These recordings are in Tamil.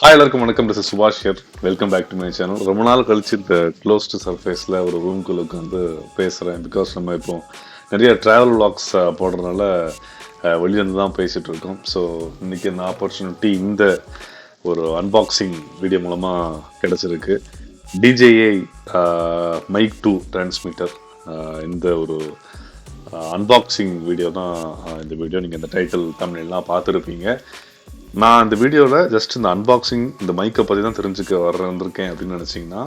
எல்லாருக்கும் வணக்கம். திஸ் இஸ் சுபாஷ் here. Welcome back to my channel. ரொம்ப நாள் கழிச்சு இந்த க்ளோஸ்டு சர்ஃபேஸில் ஒரு ரூம்குள்ளுக்கு வந்து பேசுகிறேன். பிகாஸ் நம்ம இப்போ நிறைய ட்ராவல் விளாக்ஸ் போடுறதுனால வெளியிலேருந்து தான் பேசிகிட்டு இருக்கோம். ஸோ இன்றைக்கி இந்த ஆப்பர்ச்சுனிட்டி இந்த ஒரு அன்பாக்சிங் வீடியோ மூலமாக கிடச்சிருக்கு. DJI மைக் 2 டிரான்ஸ்மிட்டர் இந்த ஒரு அன்பாக்சிங் வீடியோ தான். இந்த வீடியோ நீங்கள் இந்த டைட்டில் தமிழ்லாம் பார்த்துருப்பீங்க. நான் இந்த வீடியோவில் ஜஸ்ட் இந்த அன்பாக்சிங் இந்த மைக்கை பற்றி தான் தெரிஞ்சுக்க வந்திருக்கேன் அப்படின்னு நினச்சிங்கன்னா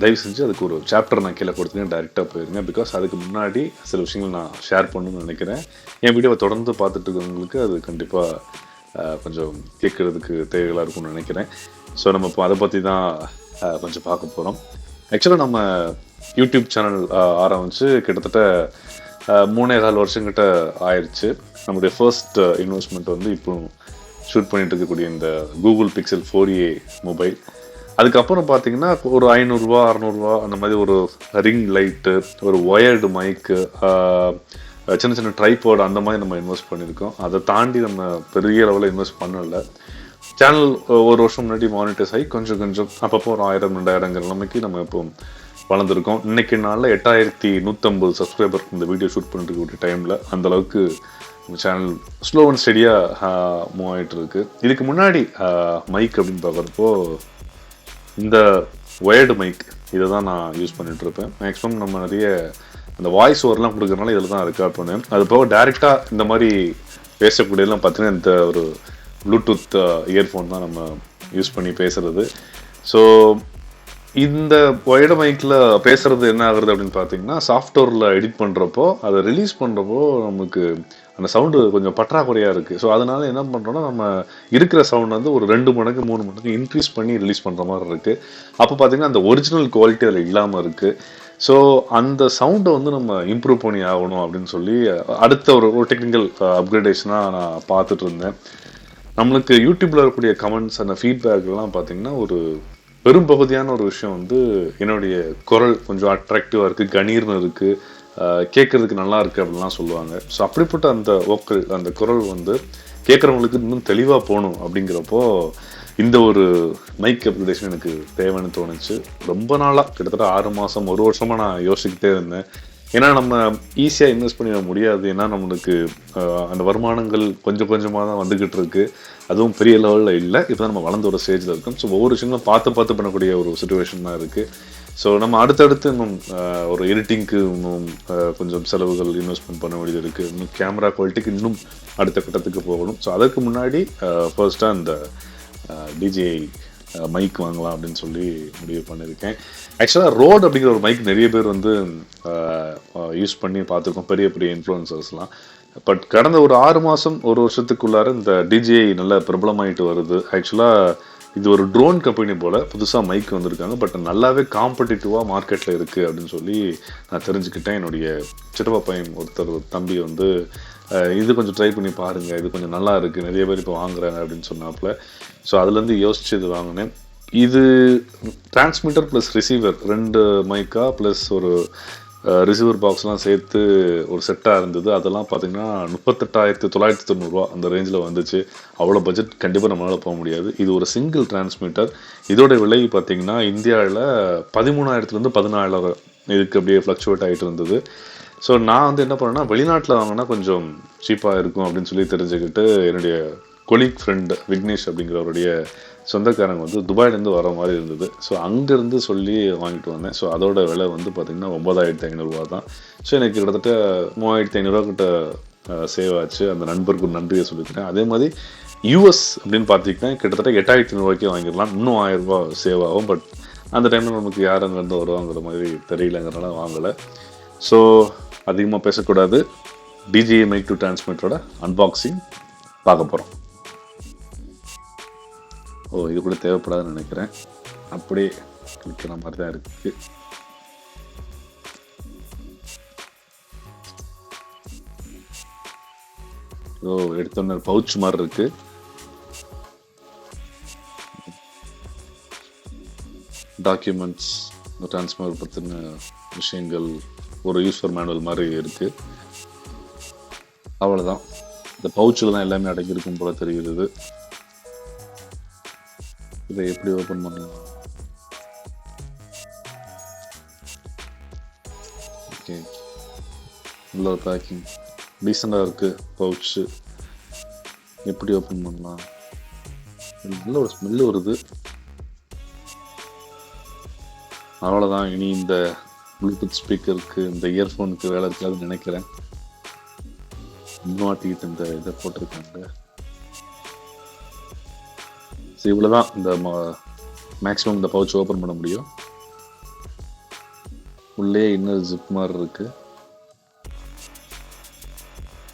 தயவு செஞ்சு அதுக்கு ஒரு சாப்டர் நான் கீழே கொடுத்துருக்கேன், டைரெக்டாக போயிருங்க. பிகாஸ் அதுக்கு முன்னாடி சில விஷயங்கள் நான் ஷேர் பண்ணணும்னு நினைக்கிறேன். என் வீடியோவை தொடர்ந்து பார்த்துட்டு இருக்கவங்களுக்கு அது கண்டிப்பாக கொஞ்சம் கேட்குறதுக்கு தேவைகளாக இருக்கும்னு நினைக்கிறேன். ஸோ நம்ம இப்போ அதை பற்றி தான் கொஞ்சம் பார்க்க போகிறோம். ஆக்சுவலாக நம்ம யூடியூப் சேனல் ஆரம்பித்து கிட்டத்தட்ட 3.25 வருஷங்கிட்ட ஆயிடுச்சு. நம்முடைய ஃபர்ஸ்ட் இன்வெஸ்ட்மெண்ட் வந்து இப்போ ஷூட் பண்ணிட்டு இருக்கக்கூடிய இந்த கூகுள் பிக்சல் 4a மொபைல். அதுக்கப்புறம் பார்த்தீங்கன்னா ஒரு 500 ரூபா 600 ரூபா அந்த மாதிரி ஒரு ரிங் லைட்டு, ஒரு ஒயர்டு மைக்கு, சின்ன சின்ன ட்ரைபாட் அந்த மாதிரி நம்ம இன்வெஸ்ட் பண்ணியிருக்கோம். அதை தாண்டி நம்ம பெரிய லெவலில் இன்வெஸ்ட் பண்ணலை. சேனல் ஒரு வருஷம் முன்னாடி மானிட்டைஸ் ஆகி கொஞ்சம் கொஞ்சம் அப்பப்போ ஒரு 1000-2000 நிலைமைக்கு நம்ம இப்போ வளர்ந்துருக்கோம். இன்றைக்கி நாளில் 8150 சப்ஸ்கிரைபர் இந்த வீடியோ ஷூட் பண்ணிட்டு இருக்கக்கூடிய டைமில் அந்தளவுக்கு சேனல் ஸ்லோ அண்ட் ஸ்டெடியாக மூவ் ஆகிட்டு இருக்கு. இதுக்கு முன்னாடி மைக் அப்படின்னு பார்க்குறப்போ இந்த ஒயர்டு மைக் இதை தான் நான் யூஸ் பண்ணிகிட்ருப்பேன். மேக்ஸிமம் நம்ம நிறைய அந்த வாய்ஸ் ஓவர்லாம் கொடுக்குறதுனால இதில் தான் ரெக்கார்ட் பண்ணுவேன். அது போக டேரெக்டாக இந்த மாதிரி பேசக்கூடியதெல்லாம் பார்த்தீங்கன்னா இந்த ஒரு ப்ளூடூத் இயர்ஃபோன் தான் நம்ம யூஸ் பண்ணி பேசுகிறது. ஸோ இந்த ஒயர்டு மைக்கில் பேசுகிறது என்ன ஆகுறது அப்படின்னு பார்த்தீங்கன்னா, சாஃப்ட்வேரில் எடிட் பண்ணுறப்போ அதை ரிலீஸ் பண்ணுறப்போ நமக்கு அந்த சவுண்டு கொஞ்சம் பற்றாக்குறையாக இருக்குது. ஸோ அதனால் என்ன பண்ணுறோன்னா, நம்ம இருக்கிற சவுண்ட் வந்து ஒரு 2 மடங்கு 3 மடங்கு இன்க்ரீஸ் பண்ணி ரிலீஸ் பண்ணுற மாதிரி இருக்குது. அப்போ பார்த்தீங்கன்னா அந்த ஒரிஜினல் குவாலிட்டி அதில் இல்லாமல் இருக்குது. ஸோ அந்த சவுண்டை வந்து நம்ம இம்ப்ரூவ் பண்ணி ஆகணும் அப்படின்னு சொல்லி அடுத்த ஒரு டெக்னிக்கல் அப்கிரேடேஷனாக நான் பார்த்துட்டு இருந்தேன். நம்மளுக்கு யூடியூப்பில் இருக்கக்கூடிய கமெண்ட்ஸ் அந்த ஃபீட்பேக்லாம் பார்த்தீங்கன்னா ஒரு பெரும்பகுதியான ஒரு விஷயம் வந்து என்னுடைய குரல் கொஞ்சம் அட்ராக்டிவாக இருக்குது, கணீர்னு இருக்குது, கேட்குறதுக்கு நல்லா இருக்குது அப்படின்லாம் சொல்லுவாங்க. ஸோ அப்படிப்பட்ட அந்த வோக்கல் அந்த குரல் வந்து கேட்குறவங்களுக்கு இன்னும் தெளிவாக போகணும். அப்படிங்கிறப்போ இந்த ஒரு மைக் அப்கிரேடேஷன் எனக்கு தேவைன்னு தோணுச்சு. ரொம்ப நாளாக கிட்டத்தட்ட 6 மாதம் 1 வருஷமாக நான் யோசிச்சுக்கிட்டே இருந்தேன். ஏன்னா நம்ம ஈஸியாக இன்வெஸ்ட் பண்ணிட முடியாது. ஏன்னா நம்மளுக்கு அந்த வருமானங்கள் கொஞ்சம் கொஞ்சமாக தான் வந்துக்கிட்டு இருக்கு. அதுவும் பெரிய லெவலில் இல்லை. இப்போ நம்ம வளர்ந்த ஒரு ஸ்டேஜில் இருக்கோம். ஸோ ஒவ்வொரு விஷயங்களும் பார்த்து பண்ணக்கூடிய ஒரு சுச்சுவேஷன் தான் இருக்குது. ஸோ நம்ம அடுத்தடுத்து இன்னும் ஒரு எடிட்டிங்க்கு இன்னும் கொஞ்சம் செலவுகள் இன்வெஸ்ட்மெண்ட் பண்ண வேண்டியது இருக்குது. இன்னும் கேமரா குவாலிட்டிக்கு இன்னும் அடுத்த கட்டத்துக்கு போகணும். ஸோ அதுக்கு முன்னாடி ஃபர்ஸ்ட்டாக இந்த DJI மைக் வாங்கலாம் அப்படின்னு சொல்லி முடிவு பண்ணியிருக்கேன். ஆக்சுவலாக ரோட் அப்படிங்கிற ஒரு மைக் நிறைய பேர் வந்து யூஸ் பண்ணி பார்த்துருக்கோம், பெரிய பெரிய இன்ஃப்ளூயன்சர்ஸ்லாம். பட் கடந்த ஒரு 6 மாதம் 1 வருஷத்துக்குள்ளார இந்த DJI நல்ல பிரபலமாயிட்டு வருது. ஆக்சுவலாக இது ஒரு ட்ரோன் கம்பெனி போல் புதுசாக மைக் வந்திருக்காங்க. பட் நல்லாவே காம்படிட்டிவாக மார்க்கெட்டில் இருக்குது அப்படின்னு சொல்லி நான் தெரிஞ்சுக்கிட்டேன். என்னுடைய சித்தப்பா பையன் ஒருத்தர் தம்பி வந்து இது கொஞ்சம் ட்ரை பண்ணி பாருங்கள், இது கொஞ்சம் நல்லா இருக்குது, நிறைய பேர் இப்போ வாங்குறாங்க அப்படின்னு சொன்னாப்புல. ஸோ அதுலேருந்து யோசிச்சு இது வாங்கினேன். இது டிரான்ஸ்மிட்டர் ப்ளஸ் ரிசீவர் 2 மைக்கா ப்ளஸ் ஒரு ரிசீவர் பாக்ஸ்லாம் சேர்த்து ஒரு செட்டாக இருந்தது. அதெல்லாம் பார்த்தீங்கன்னா 38,990 ரூபா அந்த ரேஞ்சில் வந்துச்சு. அவ்வளோ பட்ஜெட் கண்டிப்பாக நம்மளால் போக முடியாது. இது ஒரு சிங்கிள் டிரான்ஸ்மிட்டர். இதோட விலை பார்த்தீங்கன்னா இந்தியாவில் 13,000 14,000 இதுக்கு அப்படியே ஃப்ளக்சுவேட் ஆகிட்டு இருந்தது. ஸோ நான் வந்து என்ன பண்ணேன்னா, வெளிநாட்டில் வாங்கினா கொஞ்சம் சீப்பாக இருக்கும் அப்படின்னு சொல்லி தெரிஞ்சுக்கிட்டு என்னுடைய கொலீக் ஃப்ரெண்ட் விக்னேஷ் அப்படிங்கிறவருடைய சொந்தக்காரங்க வந்து துபாயிலேருந்து வர மாதிரி இருந்தது. ஸோ அங்கேருந்து சொல்லி வாங்கிட்டு வந்தேன். ஸோ அதோட விலை வந்து பார்த்திங்கன்னா 9,500 ரூபா தான். ஸோ எனக்கு கிட்டத்தட்ட 3,500 ரூபா கிட்ட சேவ் ஆச்சு. அந்த நண்பருக்கு நன்றியை சொல்லிக்கிறேன். அதே மாதிரி US அப்படின்னு பார்த்திங்கன்னா கிட்டத்தட்ட 8,500 ரூபாய்க்கே வாங்கிடலாம். இன்னும் 1000 ரூபா சேவ் ஆகும். பட் அந்த டைமில் நமக்கு யார் அங்கேருந்து வருவாங்கிற மாதிரி தெரியலங்கிறனால வாங்கலை. ஸோ அதிகமாக பேசக்கூடாது. DJI மைக் 2 டிரான்ஸ்மிட்டரோட அன்பாக்சிங் பார்க்க போகிறோம். இது கூட தேவைப்படாதுன்னு நினைக்கிறேன். அப்படியே கிளிக்கிற மாதிரி தான் இருக்குது. எடுத்தோன்னே பவுச் மாதிரி இருக்கு. டாக்குமெண்ட்ஸ் டிரான்ஸ்ஃபர் பற்றின விஷயங்கள் ஒரு யூசர் மேனுவல் மாதிரி இருக்குது. அவ்வளோதான். இந்த பவுச்சில் தான் எல்லாமே அடங்கியிருக்கும் போல தெரிகிறது. இதை எப்படி ஓப்பன் பண்ணலாம்? ஓகே, உள்ள ஒரு பேக்கிங் டீசெண்டாக இருக்குது. பவுச்சு எப்படி ஓப்பன் பண்ணலாம்? நல்ல ஒரு ஸ்மெல்லு வருது. அவ்வளோதான், இனி இந்த ப்ளூடூத் ஸ்பீக்கருக்கு இந்த இயர்ஃபோனுக்கு வேலை இருக்காதுன்னு நினைக்கிறேன். மாட்டிக்கிட்டு இந்த இதை போட்டிருக்காங்க. ஸோ இவ்வளோதான் இந்த மேக்ஸிமம் இந்த பவுச் ஓப்பன் பண்ண முடியும். உள்ளே இன்னொரு ஜிப் மாதிரி இருக்குது.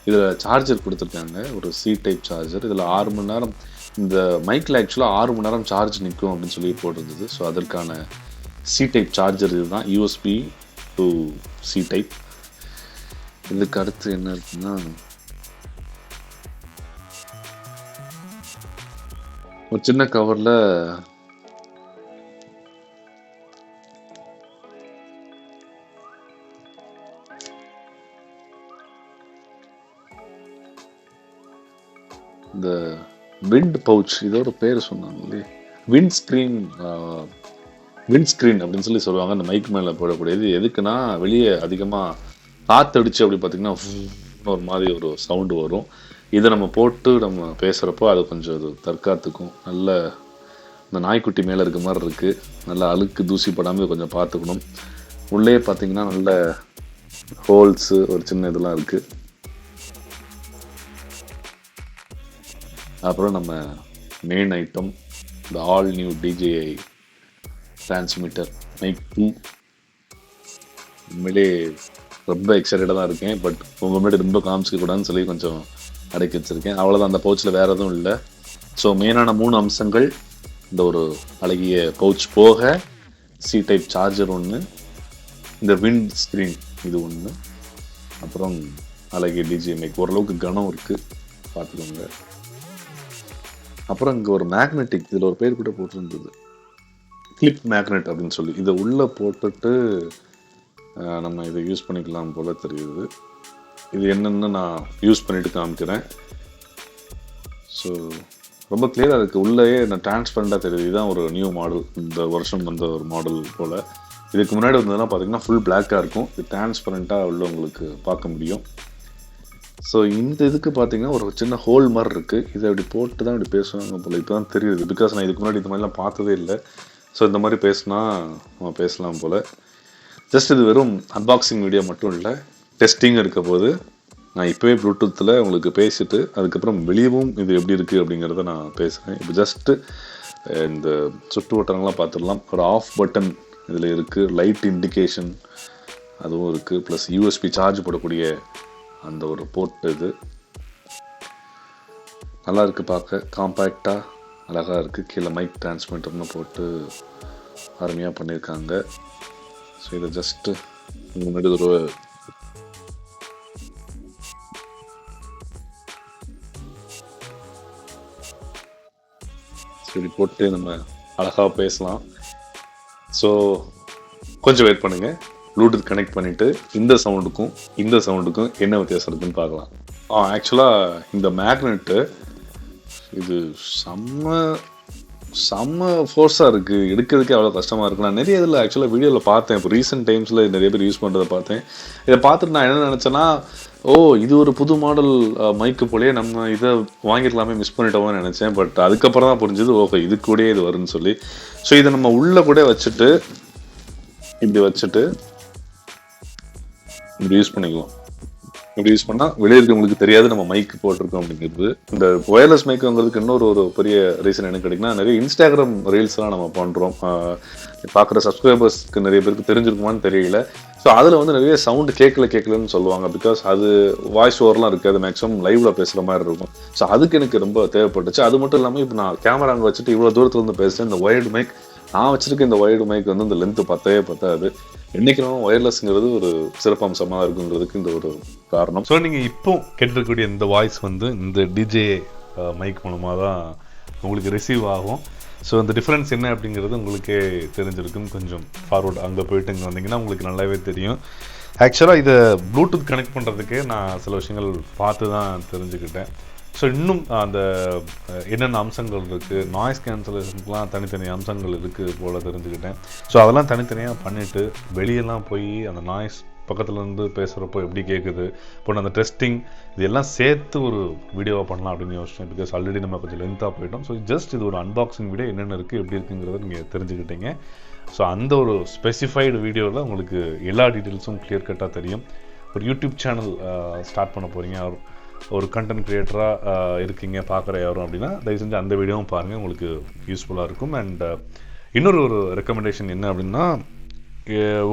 இதில் சார்ஜர் கொடுத்துருக்காங்க, ஒரு சி டைப் சார்ஜர். இதில் 6 மணி நேரம் இந்த மைக்கில் ஆக்சுவலாக 6 மணி நேரம் சார்ஜ் நிற்கும் அப்படின்னு சொல்லி போட்டிருந்தது. ஸோ அதற்கான சி டைப் சார்ஜர் இதுதான், யூஎஸ்பி டு சி டைப். இதுக்கு அடுத்து என்ன இருக்குன்னா, ஒரு சின்ன கவரில் இந்த விண்ட் பவுச், இதோட பேர் சொன்னாங்களே, விண்ட் ஸ்க்ரீன் அப்படின்னு சொல்லி சொல்லுவாங்க. அந்த மைக் மேலே போடக்கூடியது. எதுக்குன்னா, வெளியே அதிகமாக காற்றடிச்சு அப்படி பார்த்தீங்கன்னா ஒரு மாதிரி ஒரு சவுண்டு வரும். இதை நம்ம போட்டு நம்ம பேசுகிறப்போ அது கொஞ்சம் அது தற்காத்துக்கும். நல்ல இந்த நாய்க்குட்டி மேலே இருக்க மாதிரி இருக்குது. நல்லா அழுக்கு தூசி படாமல் கொஞ்சம் பார்த்துக்கணும். உள்ளே பார்த்தீங்கன்னா நல்ல ஹோல்ஸு ஒரு சின்ன இதெல்லாம் இருக்குது. அப்புறம் நம்ம மெயின் ஐட்டம், இந்த all new DJI Transmitter mic 2. உண்மையிலே ரொம்ப எக்ஸைட்டடாக தான் இருக்கேன். பட் உங்கள் முன்னாடி ரொம்ப காமிச்சிக்க கூடாதுன்னு சொல்லி கொஞ்சம் அடக்கி வச்சுருக்கேன். அவ்வளோதான், அந்த பவுச்சில் வேறு எதுவும் இல்லை. ஸோ மெயினான 3 அம்சங்கள், இந்த ஒரு அழகிய பவுச் போக சி டைப் சார்ஜர் ஒன்று, இந்த விண்ட் ஸ்க்ரீன் இது ஒன்று, அப்புறம் அழகிய DJI மைக். ஓரளவுக்கு கனம் இருக்குது, பார்த்துக்கோங்க. அப்புறம் இங்கே ஒரு மேக்னெட்டிக், இதில் ஒரு பேர் கூட போட்டிருந்தது, கிளிப் மேக்னெட் அப்படின்னு சொல்லி. இதை உள்ளே போட்டுட்டு நம்ம இதை யூஸ் பண்ணிக்கலாம் போல் தெரியுது. இது என்னென்னு நான் யூஸ் பண்ணிவிட்டு காமிக்கிறேன். ஸோ ரொம்ப கிளியராக இருக்குது. உள்ளேயே நான் டிரான்ஸ்பரண்டாக தெரியுது. இதுதான் ஒரு நியூ மாடல், இந்த வருஷம் வந்த ஒரு மாடல் போல். இதுக்கு முன்னாடி வந்ததுலாம் பார்த்தீங்கன்னா ஃபுல் பிளாக்காக இருக்கும். இது டிரான்ஸ்பரண்ட்டாக உள்ள உங்களுக்கு பார்க்க முடியும். ஸோ இந்த இதுக்கு பார்த்தீங்கன்னா ஒரு சின்ன ஹோல் மாதிரி இருக்குது. இதை அப்படி போட்டு தான் இப்படி பேசுவாங்க போல். இப்போ தான் தெரியுது, பிகாஸ் நான் இதுக்கு முன்னாடி இந்த மாதிரிலாம் பார்த்ததே இல்லை. ஸோ இந்த மாதிரி பேசினா நம்ம பேசலாம் போல். ஜஸ்ட் இது வெறும் அன்பாக்சிங் வீடியோ மட்டும் இல்லை, டெஸ்டிங் இருக்க போது. நான் இப்போவே ப்ளூடூத்தில் உங்களுக்கு பேசிட்டு அதுக்கப்புறம் வெளியவும் இது எப்படி இருக்குது அப்படிங்கிறத நான் பேசுகிறேன். இப்போ ஜஸ்ட்டு இந்த சுற்று வட்டங்கள்லாம் பார்த்துடலாம். ஒரு ஆஃப் பட்டன் இதில் இருக்குது, லைட் இண்டிகேஷன் அதுவும் இருக்குது, ப்ளஸ் யூஎஸ்பி சார்ஜ் போடக்கூடிய அந்த ஒரு போர்ட். இது நல்லா இருக்குது பார்க்க, காம்பேக்டாக அழகாக இருக்குது. கீழே மைக் டிரான்ஸ்மிட்டர்னு போட்டு அருமையாக பண்ணியிருக்காங்க. ஸோ இதை ஜஸ்ட்டு முன்னாடி ஒரு சரி போட்டு நம்ம அழகாக பேசலாம். ஸோ கொஞ்சம் வெயிட் பண்ணுங்கள், ப்ளூடூத் கனெக்ட் பண்ணிவிட்டு இந்த சவுண்டுக்கும் என்ன வித்தியாசம் இருக்குன்னு பார்க்கலாம். ஆக்சுவலாக இந்த மேக்னெட்டு இது செம்ம ஃபோர்ஸாக இருக்குது. எடுக்கிறதுக்கே அவ்வளோ கஷ்டமாக இருக்குது. நான் நிறைய இதில் ஆக்சுவலாக வீடியோவில் பார்த்தேன். இப்போ ரீசெண்ட் டைம்ஸில் நிறைய பேர் யூஸ் பண்ணுறதை பார்த்தேன். இதை பார்த்துட்டு நான் என்ன நினச்சேன்னா, இது ஒரு புது மாடல் மைக்கு போலேயே, நம்ம இதை வாங்கிடலாமே, மிஸ் பண்ணிட்டோம்னு நினச்சேன். பட் அதுக்கப்புறம் தான் புரிஞ்சது, இது கூடயே இது வரும்னு சொல்லி. ஸோ இதை நம்ம உள்ளே கூட வச்சுட்டு இப்படி யூஸ் பண்ணிக்கலாம். இப்படி யூஸ் பண்ணால் வெளியே இருக்கவங்களுக்கு தெரியாது நம்ம மைக் போட்டிருக்கோம் அப்படிங்கிறது. இந்த ஒயர்லெஸ் மைக் வாங்குறதுக்கு இன்னொரு பெரிய ரீசன் என்ன கிடைக்குன்னா, நிறைய இன்ஸ்டாகிராம் ரீல்ஸ்லாம் நம்ம பண்ணுறோம். பார்க்குற சப்ஸ்கிரைபர்ஸ்க்கு நிறைய பேருக்கு தெரிஞ்சிருக்குமான்னு தெரியல. ஸோ அதில் வந்து நிறைய சவுண்டு கேட்கலன்னு சொல்லுவாங்க. பிகாஸ் அது வாய்ஸ் ஓவர்லாம் இருக்காது, மேக்ஸிமம் லைவில் பேசுகிற மாதிரி இருக்கும். ஸோ அதுக்கு எனக்கு ரொம்ப தேவைப்பட்டுச்சு. அது மட்டும் இல்லாமல் இப்போ நான் கேமரா அங்கே வச்சுட்டு இவ்வளோ தூரத்தில் வந்து பேசுகிறேன். இந்த ஒயர்டு மைக் நான் வச்சுருக்க இந்த ஒயர்டு மைக் வந்து இந்த லென்த்து பத்தாது. என்றைக்கும் ஒயர்லெஸ்ங்கிறது ஒரு சிறப்பம்சமாக இருக்குங்கிறதுக்கு இந்த ஒரு காரணம். ஸோ நீங்கள் இப்போ கேட்டிருக்கக்கூடிய இந்த வாய்ஸ் வந்து இந்த DJI மைக் மூலமாக தான் உங்களுக்கு ரிசீவ் ஆகும். ஸோ இந்த டிஃப்ரென்ஸ் என்ன அப்படிங்கிறது உங்களுக்கே தெரிஞ்சிருக்கும். கொஞ்சம் ஃபார்வர்டு அங்கே போயிட்டு இங்கே வந்தீங்கன்னா உங்களுக்கு நல்லாவே தெரியும். ஆக்சுவலாக இதை ப்ளூடூத் கனெக்ட் பண்ணுறதுக்கே நான் சில விஷயங்கள் பார்த்து தான் தெரிஞ்சுக்கிட்டேன். ஸோ இன்னும் அந்த என்னென்ன அம்சங்கள் இருக்குது, நாய்ஸ் கேன்சலேஷனுக்குலாம் தனித்தனி அம்சங்கள் இருக்குது போல் தெரிஞ்சுக்கிட்டேன். ஸோ அதெல்லாம் தனித்தனியாக பண்ணிவிட்டு வெளியெல்லாம் போய் அந்த நாய்ஸ் பக்கத்துலேருந்து பேசுகிறப்போ எப்படி கேட்குது, இப்போ அந்த டெஸ்டிங் இதெல்லாம் சேர்த்து ஒரு வீடியோவாக பண்ணலாம் அப்படின்னு யோசிச்சேன். பிகாஸ் ஆல்ரெடி நம்ம கொஞ்சம் லென்த்தாக போயிட்டோம். ஸோ ஜஸ்ட் இது ஒரு அன்பாக்சிங் வீடியோ, என்னென்ன இருக்குது எப்படி இருக்குங்கிறத நீங்கள் தெரிஞ்சுக்கிட்டீங்க. ஸோ அந்த ஒரு ஸ்பெசிஃபைடு வீடியோவில் உங்களுக்கு எல்லா டீட்டெயில்ஸும் கிளியர் கட்டாக தெரியும். ஒரு யூடியூப் சேனல் ஸ்டார்ட் பண்ண போகிறீங்க, ஒரு கண்டென்ட் க்ரியேட்டராக இருக்கீங்க பார்க்குற யாரும் அப்படின்னா தயவு செஞ்சு அந்த வீடியோவும் பாருங்கள், உங்களுக்கு யூஸ்ஃபுல்லாக இருக்கும். அண்ட் இன்னொரு ரெக்கமெண்டேஷன் என்ன அப்படின்னா,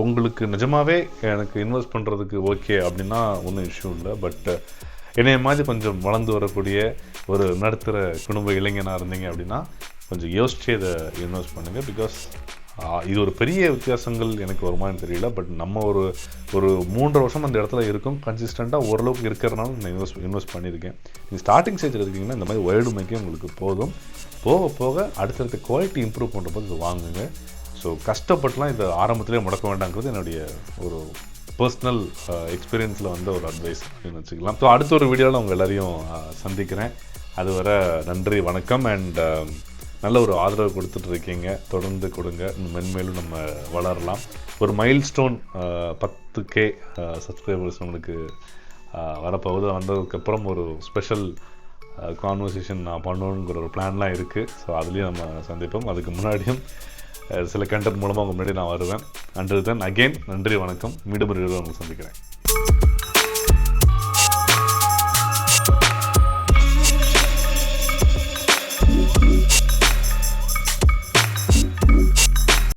உங்களுக்கு நிஜமாகவே எனக்கு இன்வெஸ்ட் பண்ணுறதுக்கு ஓகே அப்படின்னா ஒன்றும் இஷ்யூ இல்லை. பட் என்னைய மாதிரி கொஞ்சம் வளர்ந்து வரக்கூடிய ஒரு நடுத்தர குடும்ப இளைஞனாக இருந்தீங்க அப்படின்னா கொஞ்சம் யோசிச்சு இதை இன்வெஸ்ட் பண்ணுங்கள். பிகாஸ் இது ஒரு பெரிய வித்தியாசங்கள் எனக்கு வருமானு தெரியல. பட் நம்ம ஒரு 3 வருஷம் அந்த இடத்துல இருக்கும், கன்சிஸ்டண்ட்டாக ஓரளவுக்கு இருக்கிறனால நான் இன்வெஸ்ட் பண்ணியிருக்கேன். நீங்கள் ஸ்டார்டிங் ஸ்டேஜில் இருக்கீங்கன்னா இந்த மாதிரி ஒயர்டு மைக்கே உங்களுக்கு போதும். போக போக அடுத்தடுத்த குவாலிட்டி இம்ப்ரூவ் பண்ணுறப்போ இது வாங்குங்க. ஸோ கஷ்டப்பட்டுலாம் இதை ஆரம்பத்திலே முடக்க வேண்டாங்கிறது என்னுடைய ஒரு பர்சனல் எக்ஸ்பீரியன்ஸில் வந்த ஒரு அட்வைஸ் அப்படின்னு வச்சுக்கலாம். ஸோ அடுத்த ஒரு வீடியோவில் உங்கள் எல்லாரையும் சந்திக்கிறேன். அதுவரை நன்றி, வணக்கம். அண்ட் நல்ல ஒரு ஆதரவு கொடுத்துட்ருக்கீங்க, தொடர்ந்து கொடுங்க, மென்மேலும் நம்ம வளரலாம். ஒரு மைல் ஸ்டோன் 10K சப்ஸ்கிரைபர்ஸ் நம்மளுக்கு வரப்போகுது. வந்ததுக்கப்புறம் ஒரு ஸ்பெஷல் கான்வர்சேஷன் நான் பண்ணணுங்கிற ஒரு பிளான்லாம் இருக்குது. ஸோ அதுலேயும் நம்ம சந்திப்போம். அதுக்கு முன்னாடியும் சில கண்டென்ட் மூலமாக உங்கள் முன்னாடி நான் வருவேன். அண்டில் தென் அகெயின் நன்றி, வணக்கம். மீண்டும் ஒரு வீடியோவில் உங்களை சந்திக்கிறேன்.